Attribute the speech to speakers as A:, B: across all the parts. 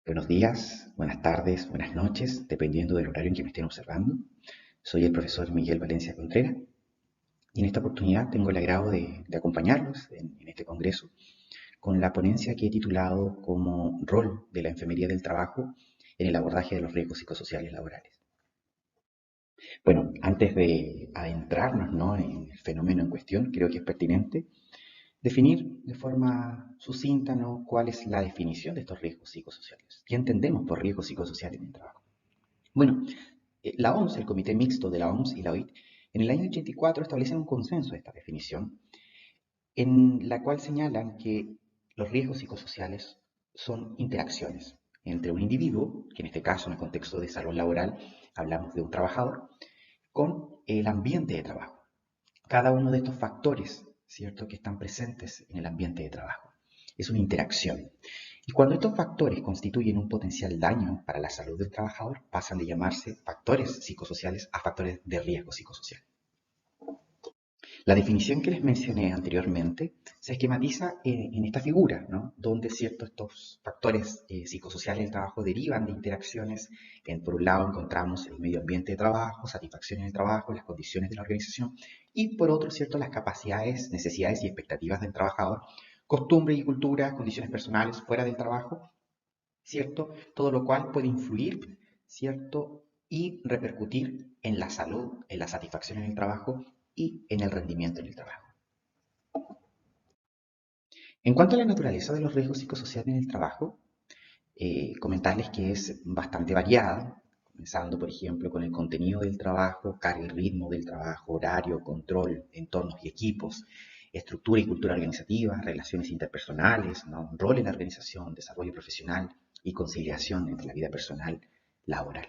A: Buenos días, buenas tardes, buenas noches, dependiendo del horario en que me estén observando. Soy el profesor Miguel Valencia Contreras y en esta oportunidad tengo el agrado de acompañarlos en este congreso con la ponencia que he titulado como Rol de la Enfermería del Trabajo en el abordaje de los riesgos psicosociales laborales. Bueno, antes de adentrarnos, ¿no?, en el fenómeno en cuestión, creo que es pertinente definir de forma sucinta, ¿no?, cuál es la definición de estos riesgos psicosociales. ¿Qué entendemos por riesgos psicosociales en el trabajo? Bueno, la OMS, el Comité Mixto de la OMS y la OIT, en el año 84 establecen un consenso de esta definición, en la cual señalan que los riesgos psicosociales son interacciones entre un individuo, que en este caso en el contexto de salud laboral hablamos de un trabajador, con el ambiente de trabajo. Cada uno de estos factores, ¿cierto?, que están presentes en el ambiente de trabajo. Es una interacción. Y cuando estos factores constituyen un potencial daño para la salud del trabajador, pasan de llamarse factores psicosociales a factores de riesgo psicosocial. La definición que les mencioné anteriormente se esquematiza en esta figura, ¿no?, donde ciertos estos factores psicosociales del trabajo derivan de interacciones. Por un lado encontramos el medio ambiente de trabajo, satisfacción en el trabajo, las condiciones de la organización, y por otro, cierto, las capacidades, necesidades y expectativas del trabajador, costumbres y culturas, condiciones personales fuera del trabajo, ¿cierto? Todo lo cual puede influir, ¿cierto?, y repercutir en la salud, en la satisfacción en el trabajo y en el rendimiento en el trabajo. En cuanto a la naturaleza de los riesgos psicosociales en el trabajo, comentarles que es bastante variada, comenzando, por ejemplo, con el contenido del trabajo, carga y ritmo del trabajo, horario, control, entornos y equipos, estructura y cultura organizativa, relaciones interpersonales, ¿no?, rol en la organización, desarrollo profesional y conciliación entre la vida personal laboral.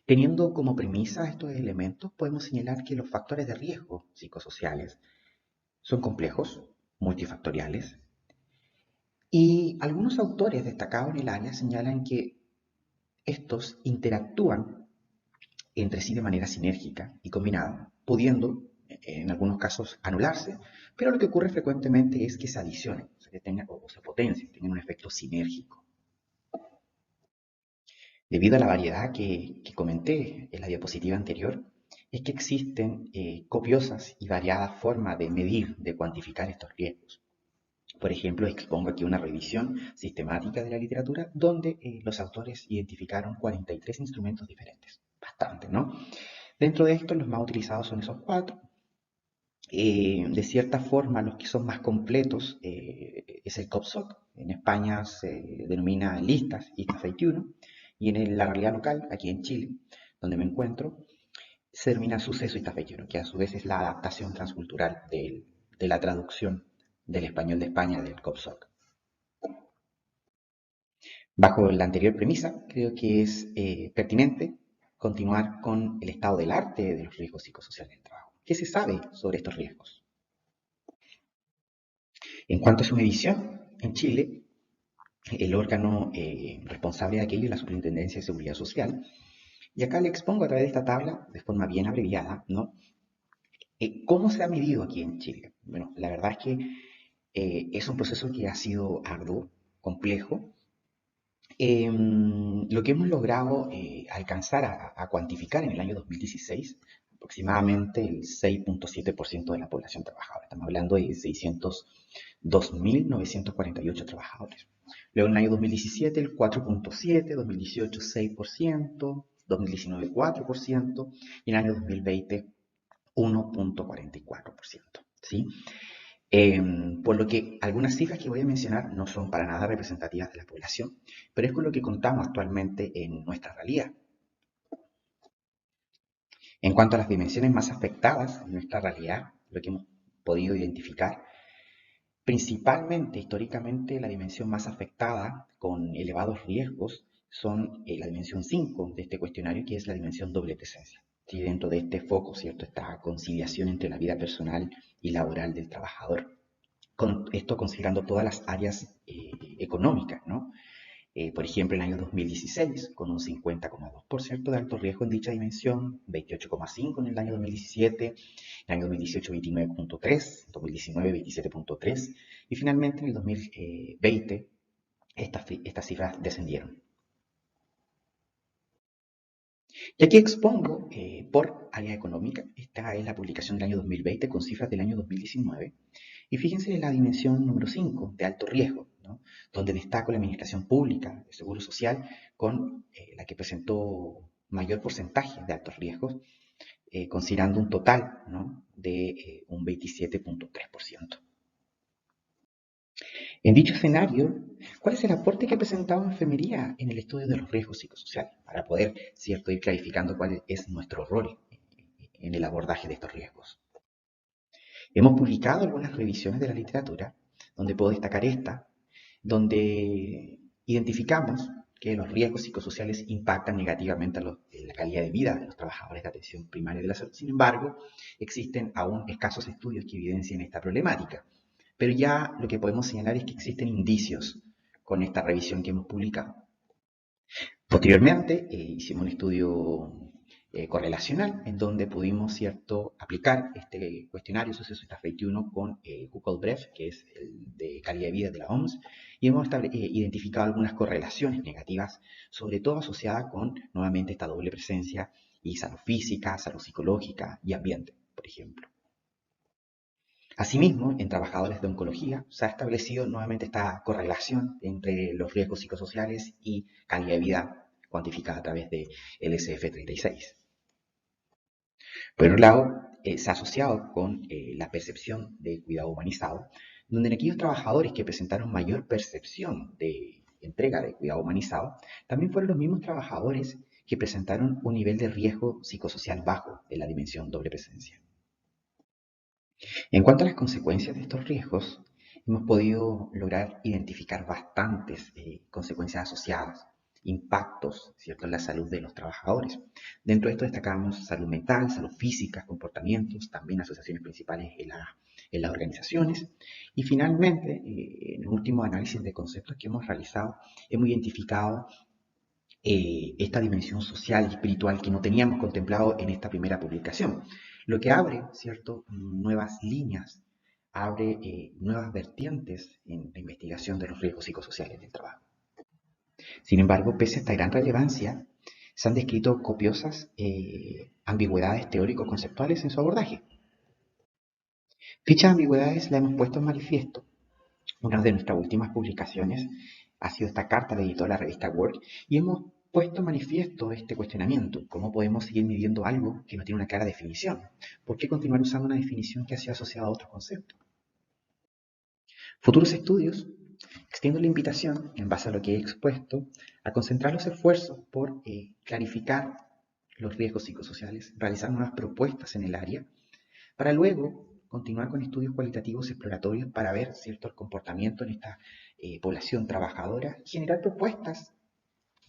A: Teniendo como premisa estos elementos, podemos señalar que los factores de riesgo psicosociales son complejos, multifactoriales, y algunos autores destacados en el área señalan que estos interactúan entre sí de manera sinérgica y combinada, pudiendo en algunos casos anularse, pero lo que ocurre frecuentemente es que se adicionen, o sea, que tengan, o se potencien, tengan un efecto sinérgico. Debido a la variedad que comenté en la diapositiva anterior, es que existen copiosas y variadas formas de medir, de cuantificar estos riesgos. Por ejemplo, expongo aquí una revisión sistemática de la literatura donde los autores identificaron 43 instrumentos diferentes. Bastante, ¿no? Dentro de estos, los más utilizados son esos cuatro. De cierta forma, los que son más completos es el COPSOC. En España se denomina listas, ISTA 21, y en la realidad local, aquí en Chile, donde me encuentro, se denomina suceso ISTA 21, que a su vez es la adaptación transcultural de la traducción del español de España del COPSOC. Bajo la anterior premisa, creo que es pertinente continuar con el estado del arte de los riesgos psicosociales del trabajo. ¿Qué se sabe sobre estos riesgos? En cuanto a su medición, en Chile, el órgano responsable de aquello es la Superintendencia de Seguridad Social, y acá le expongo a través de esta tabla, de forma bien abreviada, ¿no?, ¿cómo se ha medido aquí en Chile? Bueno, la verdad es que es un proceso que ha sido arduo, complejo. Lo que hemos logrado alcanzar a cuantificar en el año 2016, aproximadamente el 6.7% de la población trabajadora. Estamos hablando de 602.948 trabajadores. Luego en el año 2017 el 4.7%, 2018 6%, 2019 4% y en el año 2020 1.44%. ¿Sí? Por lo que algunas cifras que voy a mencionar no son para nada representativas de la población, pero es con lo que contamos actualmente en nuestra realidad. En cuanto a las dimensiones más afectadas en nuestra realidad, lo que hemos podido identificar, principalmente, históricamente, la dimensión más afectada con elevados riesgos son la dimensión 5 de este cuestionario, que es la dimensión doble presencia. ¿Sí? Dentro de este foco, ¿cierto?, esta conciliación entre la vida personal y laboral del trabajador. Con esto considerando todas las áreas económicas, ¿no? Por ejemplo, en el año 2016, con un 50,2% de alto riesgo en dicha dimensión, 28,5% en el año 2017, en el año 2018 29,3%, 2019 27,3% y finalmente en el 2020 estas cifras descendieron. Y aquí expongo por área económica, esta es la publicación del año 2020 con cifras del año 2019, y fíjense en la dimensión número 5 de alto riesgo, ¿no? Donde destaco la administración pública de seguro social con la que presentó mayor porcentaje de altos riesgos, considerando un total, ¿no?, de un 27.3%. En dicho escenario, ¿cuál es el aporte que ha presentado enfermería en el estudio de los riesgos psicosociales? Para poder, cierto, ir clarificando cuál es nuestro rol en el abordaje de estos riesgos. Hemos publicado algunas revisiones de la literatura, donde puedo destacar esta, donde identificamos que los riesgos psicosociales impactan negativamente en la calidad de vida de los trabajadores de atención primaria de la salud. Sin embargo, existen aún escasos estudios que evidencien esta problemática. Pero ya lo que podemos señalar es que existen indicios con esta revisión que hemos publicado. Posteriormente, hicimos un estudio correlacional en donde pudimos, cierto, aplicar este cuestionario Suceso Staff 21 con Google Bref, que es el de calidad de vida de la OMS, y hemos identificado algunas correlaciones negativas, sobre todo asociadas con, nuevamente, esta doble presencia y salud física, salud psicológica y ambiente, por ejemplo. Asimismo, en trabajadores de oncología se ha establecido nuevamente esta correlación entre los riesgos psicosociales y calidad de vida cuantificada a través de LSF-36. Por otro lado, se ha asociado con la percepción de cuidado humanizado, donde en aquellos trabajadores que presentaron mayor percepción de entrega de cuidado humanizado, también fueron los mismos trabajadores que presentaron un nivel de riesgo psicosocial bajo en la dimensión doble presencia. En cuanto a las consecuencias de estos riesgos, hemos podido lograr identificar bastantes consecuencias asociadas, impactos, ¿cierto?, en la salud de los trabajadores. Dentro de esto destacamos salud mental, salud física, comportamientos, también asociaciones principales en las organizaciones. Y finalmente, en el último análisis de conceptos que hemos realizado, hemos identificado esta dimensión social y espiritual que no teníamos contemplado en esta primera publicación, lo que abre, ¿cierto?, nuevas líneas, abre nuevas vertientes en la investigación de los riesgos psicosociales del trabajo. Sin embargo, pese a esta gran relevancia, se han descrito copiosas ambigüedades teórico-conceptuales en su abordaje. Dichas ambigüedades las hemos puesto en manifiesto. Una de nuestras últimas publicaciones ha sido esta carta de editor a la revista Work y hemos puesto en manifiesto este cuestionamiento. ¿Cómo podemos seguir midiendo algo que no tiene una clara definición? ¿Por qué continuar usando una definición que ha sido asociada a otros conceptos? Futuros estudios, extiendo la invitación, en base a lo que he expuesto, a concentrar los esfuerzos por clarificar los riesgos psicosociales, realizar nuevas propuestas en el área, para luego continuar con estudios cualitativos exploratorios para ver, ¿cierto?, el comportamiento en esta población trabajadora y generar propuestas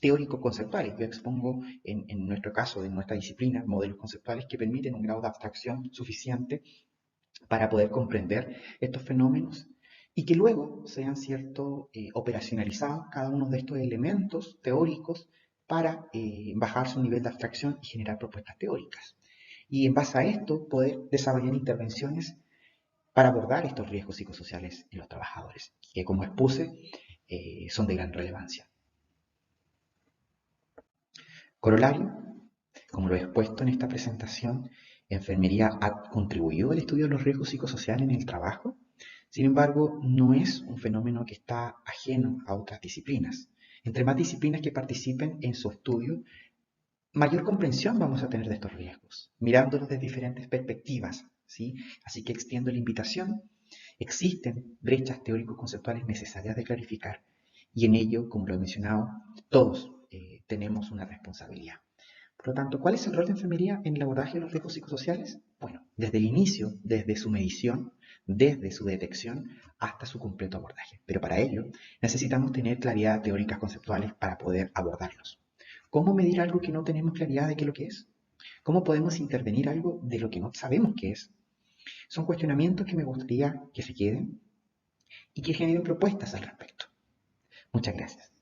A: teórico-conceptuales. Yo expongo, en nuestro caso, en nuestra disciplina, modelos conceptuales que permiten un grado de abstracción suficiente para poder comprender estos fenómenos y que luego sean, cierto, operacionalizados cada uno de estos elementos teóricos para bajar su nivel de abstracción y generar propuestas teóricas. Y en base a esto poder desarrollar intervenciones para abordar estos riesgos psicosociales en los trabajadores, que como expuse son de gran relevancia. Corolario, como lo he expuesto en esta presentación, enfermería ha contribuido al estudio de los riesgos psicosociales en el trabajo. Sin embargo, no es un fenómeno que está ajeno a otras disciplinas. Entre más disciplinas que participen en su estudio, mayor comprensión vamos a tener de estos riesgos, mirándolos desde diferentes perspectivas, ¿sí? Así que extiendo la invitación. Existen brechas teórico-conceptuales necesarias de clarificar y en ello, como lo he mencionado, todos tenemos una responsabilidad. Por lo tanto, ¿cuál es el rol de enfermería en el abordaje de los riesgos psicosociales? Bueno, desde el inicio, desde su medición, desde su detección hasta su completo abordaje. Pero para ello necesitamos tener claridad teóricas conceptuales para poder abordarlos. ¿Cómo medir algo que no tenemos claridad de qué es lo que es? ¿Cómo podemos intervenir algo de lo que no sabemos qué es? Son cuestionamientos que me gustaría que se queden y que generen propuestas al respecto. Muchas gracias.